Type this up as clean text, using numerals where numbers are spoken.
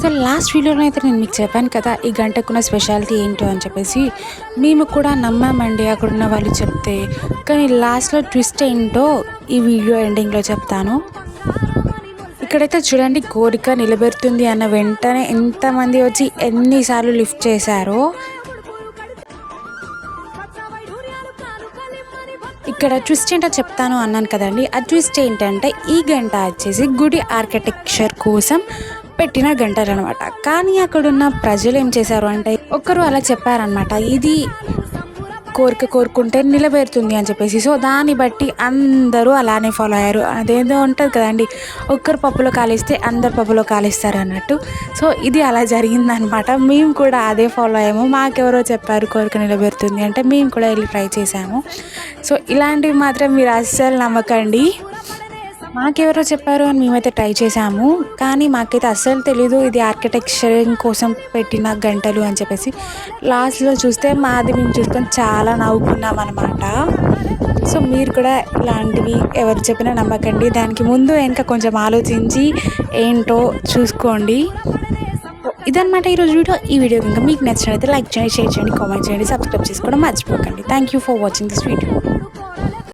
So last వీడియోలో అయితే నేను మీకు చెప్పాను కదా ఈ గంటకున్న స్పెషాలిటీ ఏంటో అని చెప్పేసి. మేము కూడా నమ్మామండి అక్కడున్న వాళ్ళు చెప్తే. కానీ లాస్ట్లో ట్విస్ట్ ఏంటో ఈ వీడియో ఎండింగ్లో చెప్తాను. ఇక్కడైతే చూడండి, కోరిక నిలబెడుతుంది అన్న వెంటనే ఎంతమంది వచ్చి ఎన్నిసార్లు లిఫ్ట్ చేశారో. ఇక్కడ ట్విస్ట్ ఏంటో చెప్తాను అన్నాను కదండి. ఆ ట్విస్ట్ ఏంటంటే ఈ గంట వచ్చేసి గుడి ఆర్కిటెక్చర్ కోసం పెట్టిన గంటలు అనమాట. కానీ అక్కడున్న ప్రజలు ఏం చేశారు అంటే ఒక్కరు అలా చెప్పారనమాట, ఇది కోరిక కోరుకుంటే నిలబెడుతుంది అని చెప్పేసి. సో దాన్ని బట్టి అందరూ అలానే ఫాలో అయ్యారు. అదేదో ఉంటుంది కదండి, ఒక్కరు పప్పులో కాలిస్తే అందరు పప్పులో కాలిస్తారు అన్నట్టు. సో ఇది అలా జరిగిందనమాట. మేము కూడా అదే ఫాలో అయ్యాము. మాకెవరో చెప్పారు కోరిక నిలబెడుతుంది అంటే మేము కూడా వెళ్ళి ట్రై చేసాము. సో ఇలాంటివి మాత్రం మీరు అస్సలు నమ్మకండి. మాకెవరో చెప్పారు అని మేమైతే ట్రై చేసాము. కానీ మాకైతే అస్సలు తెలీదు ఇది ఆర్కిటెక్చరింగ్ కోసం పెట్టిన గంటలు అని చెప్పేసి. లాస్ట్లో చూస్తే మాది మేము చూసుకొని చాలా నవ్వుకున్నాం అనమాట. సో మీరు కూడా ఇలాంటివి ఎవరు చెప్పినా నమ్మకండి. దానికి ముందు వెనక కొంచెం ఆలోచించి ఏంటో చూసుకోండి. ఇదన్నమాట ఈరోజు వీడియో. ఈ వీడియో కనుక మీకు నచ్చినట్లయితే లైక్ చేయండి, షేర్ చేయండి, కామెంట్ చేయండి, సబ్స్క్రైబ్ చేసుకోవడం మర్చిపోకండి. Thank you for watching this video.